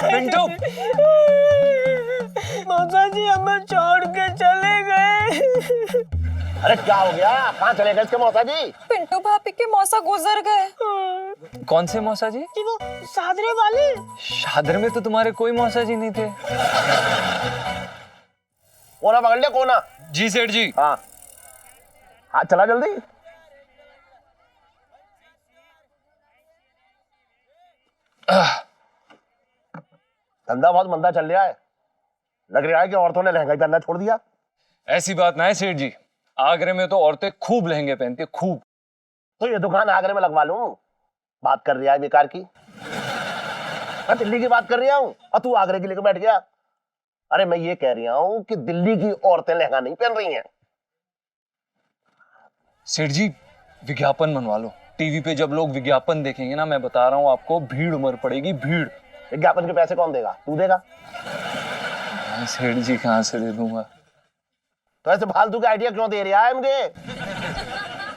पिंटू, मौसा जी हमें छोड़ के चले गए। अरे क्या हो गया, कहाँ चले गए इसके मौसा जी? पिंटू भाभी के मौसा गुजर गए। कौन से मौसा जी? जी वो सादरे वाले। शादर में तो तुम्हारे कोई मौसा जी नहीं थे। कोना पकड़ लिया, कोना। जी सेठ जी। हाँ हाँ, चला जल्दी। धंधा बहुत मंदा चल रहा है। लग रहा है कि औरतों ने लहंगा ही पहनना छोड़ दिया। ऐसी बात ना है सेठ जी, आगरे में तो औरतें खूब लहंगे पहनती है, खूब। तो ये दुकान आगरे में लगवा लूं। बात कर रहा है बेकार की। मैं दिल्ली की बात कर रहा हूँ और तू आगरे की लेकर बैठ गया। अरे मैं ये कह रहा हूँ कि दिल्ली की औरतें लहंगा नहीं पहन रही हैं। सेठ जी विज्ञापन बनवा लो, टीवी पे जब लोग विज्ञापन देखेंगे ना, मैं बता रहा हूँ आपको, भीड़ उमड़ पड़ेगी, भीड़। विज्ञापन के पैसे कौन देगा? तू देगा? सेठ जी कहाँ से दे दूंगा? तो ऐसे फालतू के आइडिया क्यों दे रहा है मुझे?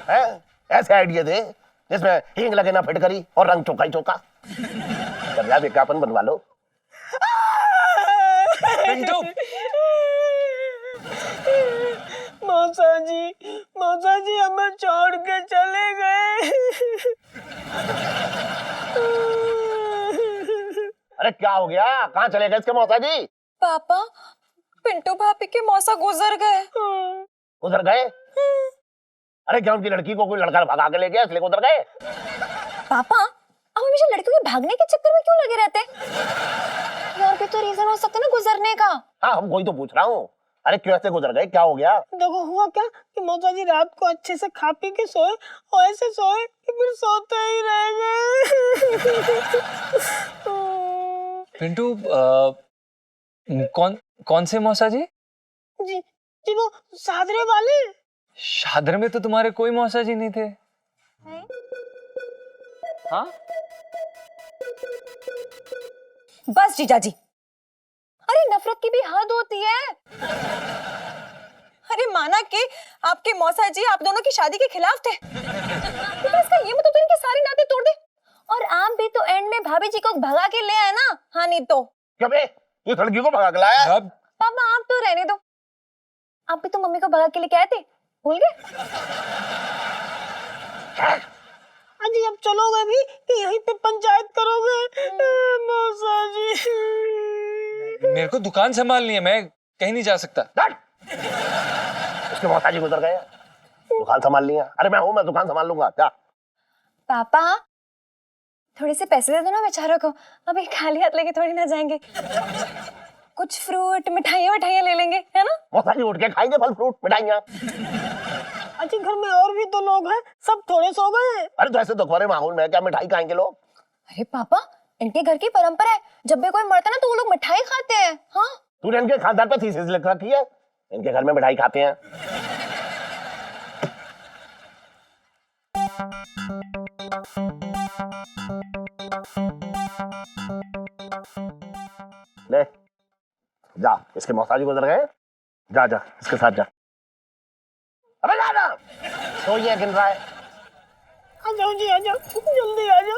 हैं? ऐसे आइडिया दे जिसमें हींग लगे ना फिटकरी और रंग चौका ही चौका। कर विज्ञापन बनवा लो। पिंटू, मौसा जी हमें छोड़ के चले गए। अरे क्या हो गया, कहाँ चले गए इसके मौसा जी? पापा, पिंटू भाभी के मौसा गुजर गए। उधर गए? अरे क्या उनकी लड़की को कोई लड़का भगा के ले गया इसलिए उधर गए? पापा, आप हमेशा लड़कियों के भागने के चक्कर में क्यों लगे रहते हैं? और भी तो रीजन हो सकता है ना गुजरने का। हाँ, हम वही तो पूछ रहा हूँ। अरे क्यों ऐसे गुजर गए, क्या हो गया? देखो हुआ क्या कि मौसा जी रात को अच्छे से खा पी के सोए और ऐसे सोए कि फिर सोते ही रह गए। पिंटू, कौन से मौसा जी? जी वो सादरे वाले। शादर में तो तुम्हारे कोई मौसा जी नहीं थे। हाँ? बस जीजा जी, अरे नफरत की भी हद होती है। अरे माना कि आपके मौसा जी आप दोनों की शादी के खिलाफ थे, लेकिन इसका ये मतलब तो इनके सारे नाते तोड़ दे। और आप भी तो एंड में भाभी जी को भगा के ले आए ना। हाँ नहीं तो क्या बे, तू लड़की को भगा के लाया? अब पापा आप तो रहने दो, आप भी तो मम्मी को भगा के लेके आए थे, भूल गए? अजी अब चलोगे भी कि यहीं पे पंचायत करोगे? मौसा जी मेरे को दुकान संभालनी है, मैं कहीं नहीं जा सकता। उसके मौसा जी गुजर गए, दुकान संभाल लिया। अरे मैं हूँ, मैं दुकान संभाल लूंगा। क्या पापा थोड़े से पैसे दे दो ना बेचारों को, अभी खाली हाथ लेके थोड़ी ना जाएंगे। कुछ फ्रूट मिठाइयाँ ले लेंगे, है ना? मौसा जी उठ के खाएंगे फल फ्रूट मिठाइयाँ। अजी घर में और भी तो लोग हैं, सब थोड़े सो गए। अरे तो ऐसे दुखभरे माहौल में क्या मिठाई खाएंगे लोग? अरे पापा इनके घर की परंपरा है, जब भी कोई मरता ना तो वो लोग मिठाई खाते हैं। हाँ तूने इनके खानदान पर थीसिस लिख रखी है, इनके घर में मिठाई खाते हैं। ले जा, इसके मौसा जी गुजर गए। जा जा इसके साथ जा। अबे जा ना, तो ये गिन रहा है। आ जाओ जी, आ जाओ, जल्दी आ जाओ।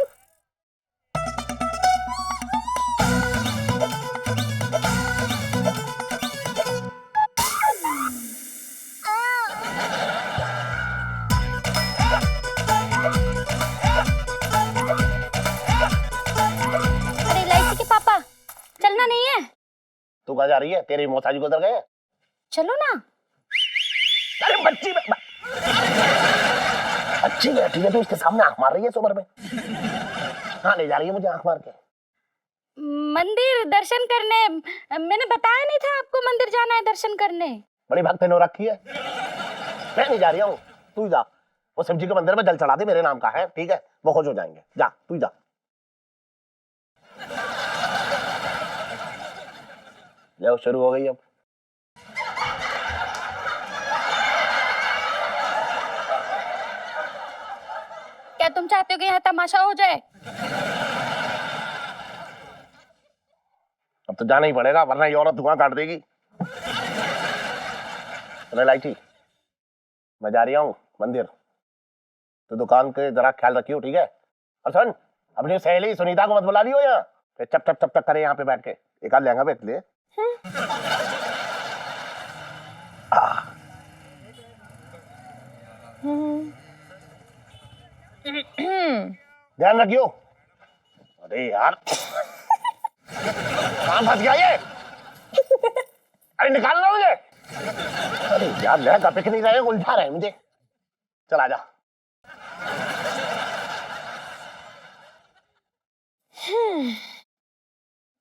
अरे इलायची के पापा, चलना नहीं है? तू कहाँ जा रही है? तेरे मौसा जी गुजर गए। चलो ना। अरे बच्ची अच्छी बैठी है, तू इसके सामने आंख मार रही है सुबह में। कहाँ ले जा रही है मुझे आंख मार के? मंदिर दर्शन करने। मैंने बताया नहीं था आपको मंदिर जाना है दर्शन करने। बड़ी भक्त नो रखी है। मैं नहीं जा रही हूँ, तू जा। वो शिव जी के मंदिर में जल चढ़ा दे, मेरे नाम का है, ठीक है? वो खुश हो जाएंगे। जा तू जा। लो शुरू हो गई अब। क्या तुम चाहते हो कि यहाँ तमाशा हो जाए? अब तो जाना ही पड़ेगा, वरना ये औरत धुआं काट देगी। लाइटी, मैं जा रहा हूँ मंदिर, तो दुकान के जरा ख्याल रखियो, ठीक है? और सुन, अपनी सहेली सुनीता को मत बुला लियो यहाँ। चप चप चप चप करे यहाँ पे बैठ के, एक आध लहंगा बेच ले। ध्यान रखियो। अरे यार कहाँ फंस गया ये? अरे निकालना मुझे। अरे यार लहंगा पिक नहीं रहे, उलझा रहे मुझे। चल आजा।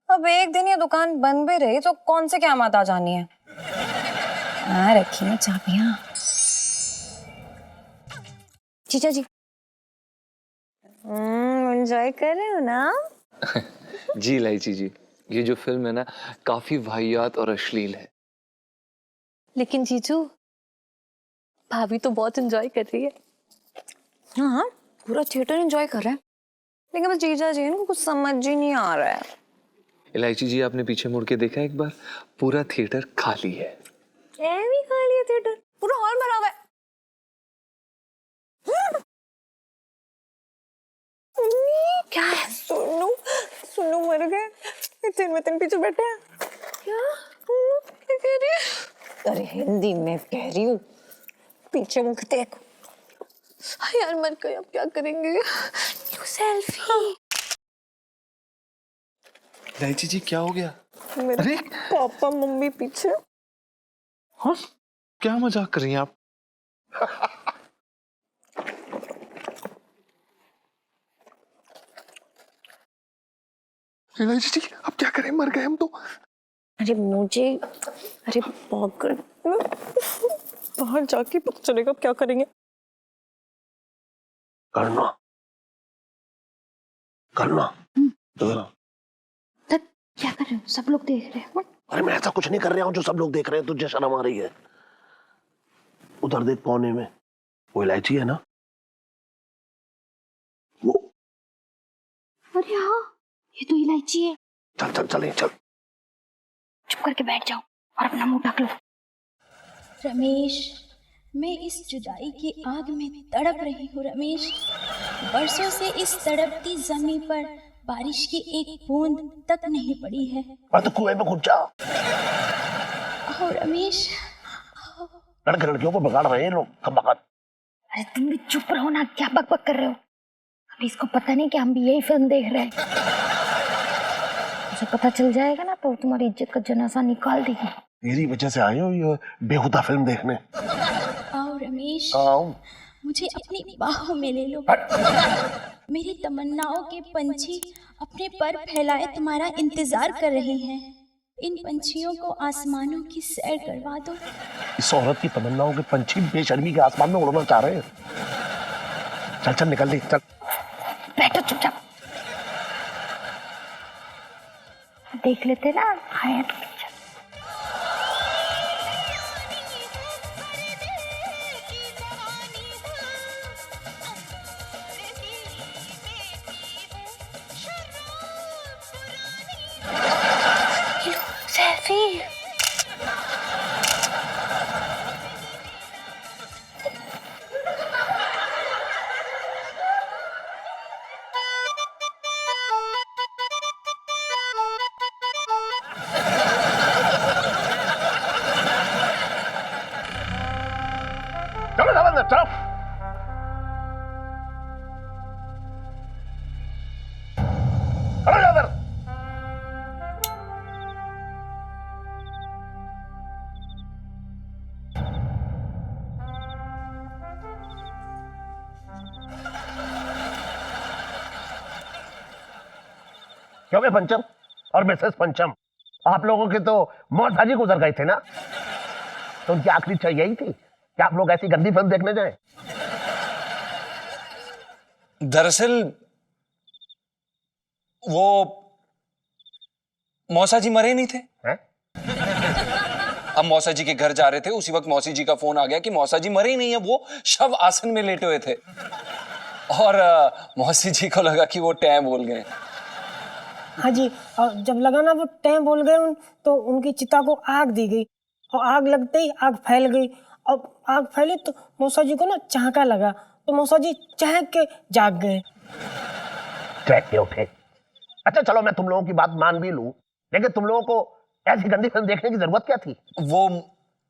अब एक दिन ये दुकान बंद भी रही तो कौन से क्या मत आ जानी है। हाँ रखी है चाबियां। जीजा जी एंजॉय कर रहे हो ना? जी इलायची जी, ये जो फिल्म है ना काफी वाहियात और अश्लील है। लेकिन जीजू भाभी तो बहुत एंजॉय कर रही है। हाँ पूरा थिएटर एंजॉय कर रहा है, लेकिन बस जीजा जी इनको कुछ समझ ही नहीं आ रहा है। इलायची जी आपने पीछे मुड़ के देखा एक बार, पूरा थिएटर खाली है। भी खाली है थिएटर, पूरा हॉल भरा हुआ है। क्या है? सुनो मर गए, इतने में तीन पीछे बैठे हैं। क्या कह रही है? अरे हिंदी में कह रही हूँ, पीछे मुख देख। यार मर गए, अब क्या करेंगे? सेल्फी। इलायची जी क्या हो गया? मेरे पापा मम्मी पीछे। हाँ क्या मजाक कर रही हैं आप? इलायची जी अब क्या करें, मर गए हम तो। अरे पकड़ बाहर जाके पता चलेगा क्या करेंगे। करना क्या कर रहे हो? सब लोग देख रहे हैं। अरे मैं ऐसा कुछ नहीं कर रहा हूँ जो सब लोग देख रहे हैं, तुझे शर्म आ रही है? उधर देख कोने में वो इलायची है ना, वो। अरे हाँ ये तो इलायची है। चल चल चल चल। चुप करके बैठ जाओ और अपना मुंह ढक लो। रमेश मैं इस जुदाई की आग में तड़प रही हूँ रमेश। बरसों से इस तड़पती जमीन पर बारिश की एक बूंद तक नहीं पड़ी है। और तो कुएं में कूद जा। आओ रमेश। लड़के लड़कियों को बिगाड़ रहे हैं लोग कमबख्त। अरे तुम भी चुप रहो ना, क्या बकबक कर रहे हो? अभी इसको पता नहीं कि हम भी यही फिल्म देख रहे हैं। उसे पता चल जाएगा ना तो तुम्हारी इज्जत का जनाजा निकाल देगी। तेरी वजह से आए हो ये बेहुदा फिल्म देखने। आओ रमेश, आओ। मुझे अपनी बाहों में ले लो। मेरी तमन्नाओं के पंछी अपने पर फैलाए तुम्हारा इंतजार कर रहे हैं। इन पंछियों को आसमानों की सैर करवा दो। इस औरत की तमन्नाओं के पंछी बेशर्मी के आसमान में उड़ना चाह रहे हैं। चल चल निकल ली, चल बैठो चुपचाप। देख लेते ना आया तो पिक्चर। सेल्फी। चलो चलो चलो। चलो इधर। क्यों बे पंचम और मिसेस पंचम, आप लोगों के तो मौत हाजी गुजर गए थे ना, तो उनकी आखिरी इच्छा यही थी कि आप लोग ऐसी गंदी फिल्म देखने जाएं? दरअसल वो मौसा जी मरे नहीं थे। हैं? हम मौसा जी के घर जा रहे थे, उसी वक्त मौसी जी का फोन आ गया कि मौसा जी मरे ही नहीं है, वो शव आसन में लेटे हुए थे। और मौसी जी को लगा कि वो टैं बोल गए। हाँ जी, और जब लगा ना वो टैं बोल गए तो उनकी चिता को आग दी गई और आग लगते ही आग फैल गई। और आग फैली तो मौसा जी को ना चाहका लगा, तो मौसा जी चहक के जाग गए। चहक के उठे अच्छा चलो मैं तुम लोगों की बात मान भी लूं, लेकिन तुम लोगों को ऐसी गंदी फिल्म देखने की जरूरत क्या थी? वो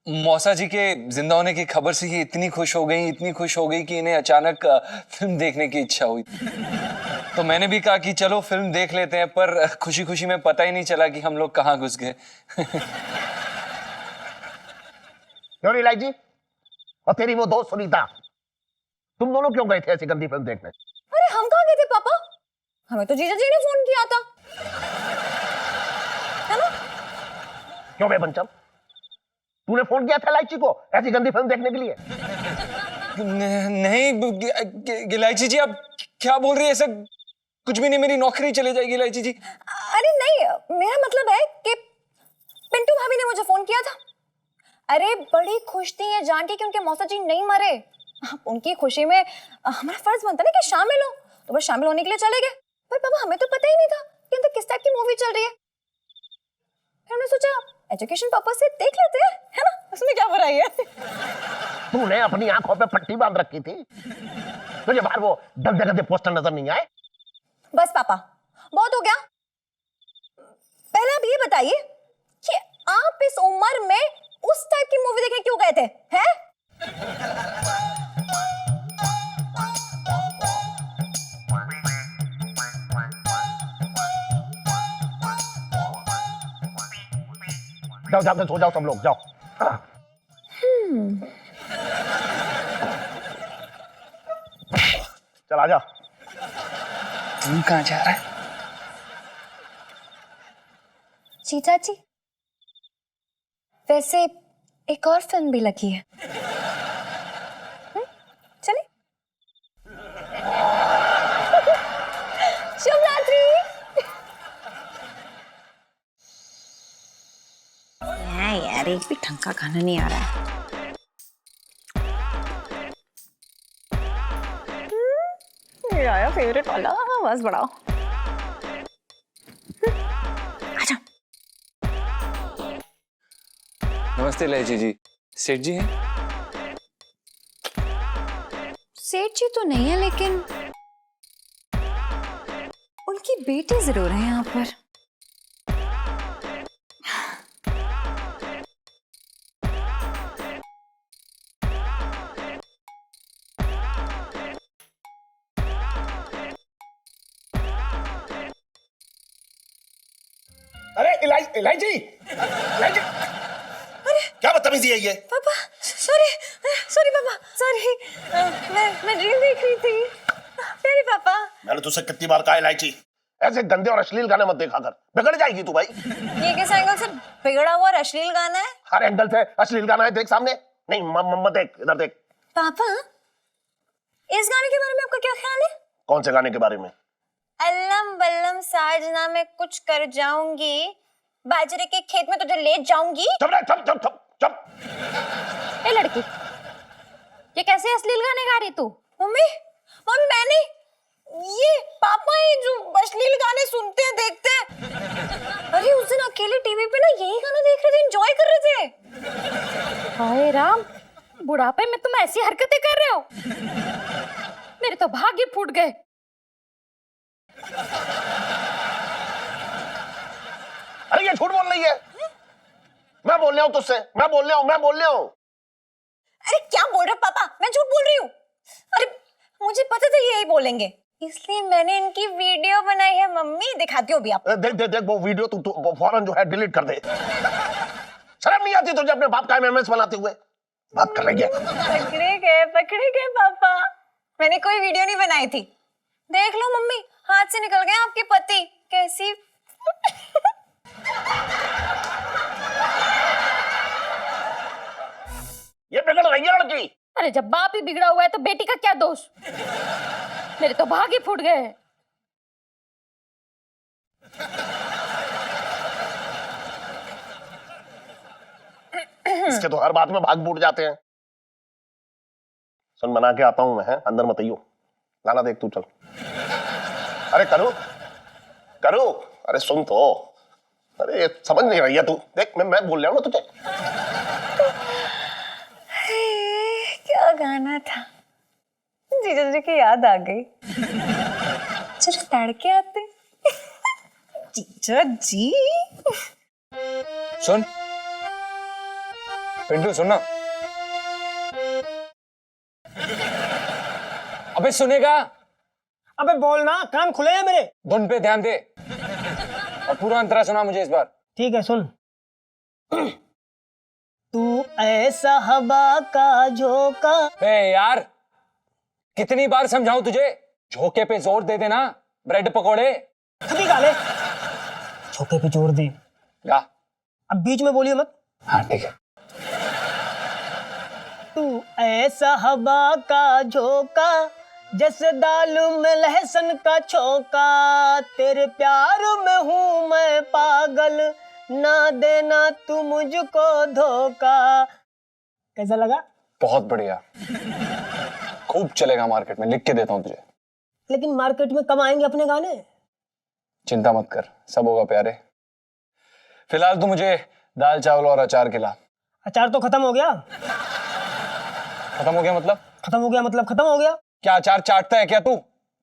मौसा जी के जिंदा होने की खबर से ही इतनी खुश हो गई, इतनी खुश हो गई कि इन्हें अचानक फिल्म देखने की इच्छा हुई। तो मैंने भी कहा कि चलो फिल्म देख लेते हैं, पर खुशी खुशी में पता ही नहीं चला कि हम लोग कहाँ घुस गए। क्यों नहीं लाई जी? और तेरी वो दोस्त सुनीता, तुम दोनों क्यों गए थे ऐसी गंदी फिल्म देखने? अरे हम कहाँ गए थे पापा? हमें तो जीजा जी ने फोन किया था, है ना? क्यों बे पंचम, तूने फोन किया था इलायची को ऐसी गंदी फिल्म देखने के लिए? नहीं गिलायची जी, आप क्या बोल रही है? ऐसा कुछ भी नहीं, मेरी नौकरी चली जाएगी इलायची जी। अरे नहीं, मेरा मतलब है कि पिंटू भाभी ने मुझे फोन किया था। अरे बड़ी खुश थी ये जान के कि उनके मौसा जी नहीं मरे। उनकी खुशी में हमारा फर्ज बनता ना कि शामिल हो, तो बस शामिल होने के लिए चले गए। पर पापा हमें तो पता ही नहीं था कि अंदर किस टाइप की मूवी चल रही है। फिर हमने सोचा एजुकेशन पर्पस से देख लेते हैं, है ना? उसमें क्या बुराई है? तूने अपनी आंखों पे पट्टी बांध रखी थी, तुझे बाहर वो गंदे गंदे पोस्टर नजर नहीं आए? बस पापा बहुत हो गया। पहले आप ये बताइए कि आप इस उम्र में उस टाइप की मूवी देखने क्यों गए थे, हैं? जाओ जाओ सो जाओ सब लोग, जाओ। चल आजा। तुम कहाँ जा रहा है? जीजा जी, वैसे एक और फिल्म भी लगी है, चले? शुभ रात्रि। यार एक भी ढंग का खाना नहीं आ रहा है। ये आया फेवरेट वाला, बस बढ़ाओ। आजा। नमस्ते इलायची जी, सेठ जी हैं? सेठ जी तो नहीं है, लेकिन उनकी बेटी जरूर है यहाँ पर। अरे इलायची, इलायची, क्या बदतमीजी है ये? पापा सॉरी, सॉरी पापा, सॉरी। मैं रील देख रही थी। प्यारे पापा, मैंने तुझसे कितनी बार कहा इलायची, ऐसे गंदे और अश्लील गाने मत देखा कर, बिगड़ जाएगी तू भाई। ये किस एंगल से बिगड़ा हुआ और अश्लील गाना है? हर एंगल से अश्लील गाना है, देख सामने। नहीं मत देख, इधर देख। पापा इस गाने के बारे में आपका क्या ख्याल है? कौन से गाने के बारे में? अल्लम बल्लम साजना मैं कुछ कर जाऊंगी, बाजरे के खेत में तुझे ले जाऊंगी। चुप रह, चुप चुप चुप चुप। ए लड़की, ये कैसे अश्लील गाने गा रही तू? मम्मी मम्मी मैंने ये पापा ही जो अश्लील गाने सुनते हैं देखते हैं। अरे उस दिन अकेले टीवी पे ना यही गाना देख रहे थे, एंजॉय कर रहे थे। हाय राम, बुढ़ापे में तुम ऐसी हरकतें कर रहे हो? मेरे तो भाग्य फूट गए। अरे ये झूठ बोल रही है। मैं बोल रहा हूँ तुझसे, मैं बोल रहा हूँ। अरे क्या बोल रहे हो पापा? मैं झूठ बोल रही हूँ? अरे मुझे पता था यही बोलेंगे, इसलिए मैंने इनकी वीडियो बनाई है। मम्मी दिखाती हो भी आप? देख वो वीडियो तू फौरन जो है डिलीट कर दे। शर्म नहीं आती तुझे अपने बाप का एमएमएस बनाते हुए? बात कर रही है। पकड़े गए पापा। मैंने कोई वीडियो नहीं बनाई थी। देख लो मम्मी, हाथ से निकल गए आपके पति। कैसी ये बिगड़ रही है लड़की। अरे जब बाप ही बिगड़ा हुआ है तो बेटी का क्या दोष? मेरे तो भाग्य फूट गए हैं। इसके तो हर बात में भाग फूट जाते हैं। सुन, बना के आता हूं मैं, है अंदर मत आइयो। गाना देख तू, चल। अरे करो करो, अरे सुन तो। अरे समझ नहीं रही है तू। देख मैं बोल रहा हूं ना तुझे। क्या गाना था? जीजा जी की याद आ गई। चलो तड़के आते। जीजा जी। सुन पिंटू, सुन ना। अबे सुनेगा? अबे बोलना, कान खुले हैं मेरे। धुन पे ध्यान दे और पूरा अंतरा सुना मुझे इस बार। ठीक है, सुन। तू ऐसा हवा का झोंका। बे यार, कितनी बार समझाऊं तुझे? झोंके पे जोर दे देना, ब्रेड पकोड़े। खुद ही गा ले। झोंके पे जोर दे। गा। अब बीच में बोलिए मत। हाँ ठीक है। तू ऐसा हवा का झोंका, जैसे दाल में लहसुन का छौंका। तेरे प्यार में हूँ मैं पागल, ना देना तू मुझको धोखा। कैसा लगा? बहुत बढ़िया, खूब चलेगा मार्केट में, लिख के देता हूँ तुझे। लेकिन मार्केट में कब आएंगे अपने गाने? चिंता मत कर, सब होगा प्यारे। फिलहाल तू मुझे दाल चावल और अचार खिला। अचार तो खत्म हो गया। खत्म हो गया मतलब? खत्म हो गया मतलब खत्म हो गया। क्या अचार चाटता है क्या तू?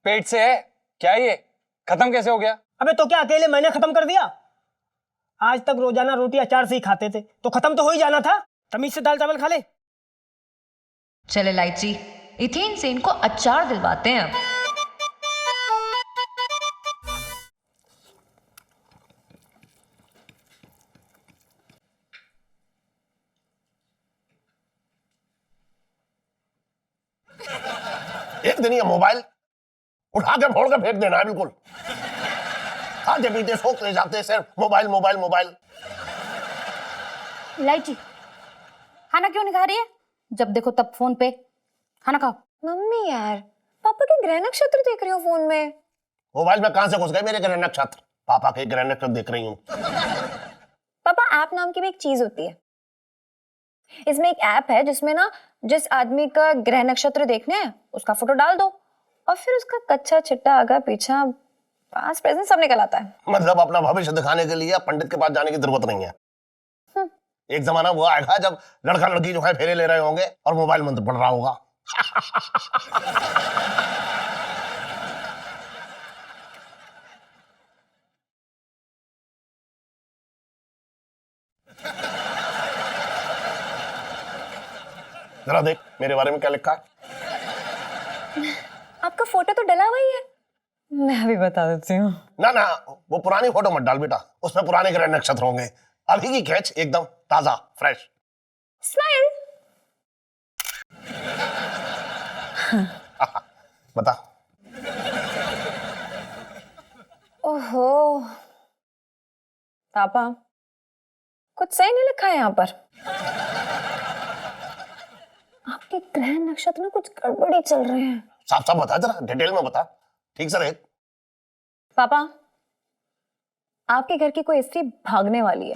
पेट से है क्या ये? खत्म कैसे हो गया? अबे तो क्या अकेले मैंने खत्म कर दिया? आज तक रोजाना रोटी अचार से ही खाते थे, तो खत्म तो हो ही जाना था। तमीज से दाल चावल खा ले। चले लाइची, इथेन से इनको अचार दिलवाते हैं अब। एक दिन ये मोबाइल उठा के फोड़ के फेंक देना है बिल्कुल। खाते पीते सोते जाते सिर्फ मोबाइल मोबाइल मोबाइल। इलायची, खाना क्यों नहीं खा रही है? जब देखो तब फोन पे। खाना खाओ। मम्मी यार, पापा के ग्रह नक्षत्र देख रही हूँ फोन में। मोबाइल में कहां से घुस गए मेरे ग्रह नक्षत्र? पापा के ग्रह नक्षत्र देख रही हूँ। पापा, ऐप नाम की भी एक चीज होती है। इसमें एक ऐप है जिसमें ना जिस आदमी का ग्रह नक्षत्र देखने हैं उसका फोटो डाल दो और फिर उसका कच्चा छिट्टा आगा पीछा पास प्रेजेंट सब निकल आता है। मतलब अपना भविष्य दिखाने के लिए पंडित के पास जाने की जरूरत नहीं है। एक जमाना वो आएगा जब लड़का लड़की जो है फेरे ले रहे होंगे और मोबाइल मंत्र पढ़ रहा होगा। जरा देख मेरे बारे में क्या लिखा है। आपका फोटो तो डला हुआ ही है। मैं अभी बता देती हूँ। ना ना, वो पुरानी फोटो मत डाल बेटा, उसमें पुराने ग्रह नक्षत्र होंगे। अभी की कैच एकदम ताजा फ्रेश। स्माइल। बता। ओहो पापा, कुछ सही नहीं लिखा है यहाँ पर। आपके ग्रह नक्षत्र में कुछ गड़बड़ी चल रहे हैं। साफ साफ बता, जरा डिटेल में बता, ठीक से देख। पापा, आपके घर की कोई स्त्री भागने वाली है।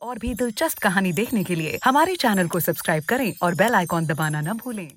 और भी दिलचस्प कहानी देखने के लिए हमारे चैनल को सब्सक्राइब करें और बेल आइकॉन दबाना न भूलें।